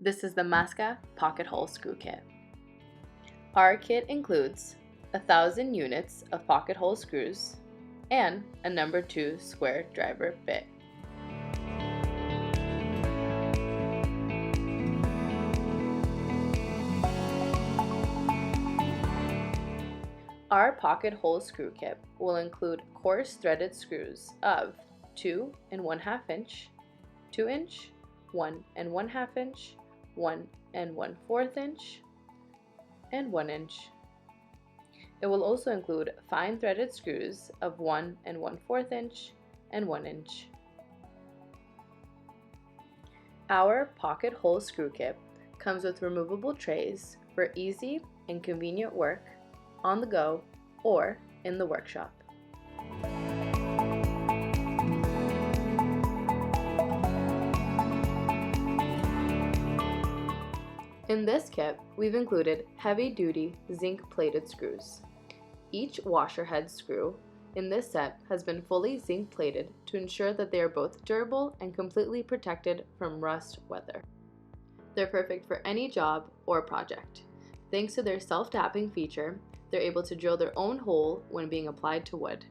This is the Massca pocket hole screw kit. Our kit includes 1,000 units of pocket hole screws and a number 2 square driver bit. Our pocket hole screw kit will include coarse threaded screws of 2 1/2 inch, 2 inch, 1 1/2 inch, 1 1/4 inch, and 1 inch. It will also include fine threaded screws of 1 1/4 inch and 1 inch. Our pocket hole screw kit comes with removable trays for easy and convenient work on the go or in the workshop. In this kit, we've included heavy-duty zinc-plated screws. Each washer head screw in this set has been fully zinc-plated to ensure that they are both durable and completely protected from rust weather. They're perfect for any job or project. Thanks to their self-tapping feature, they're able to drill their own hole when being applied to wood.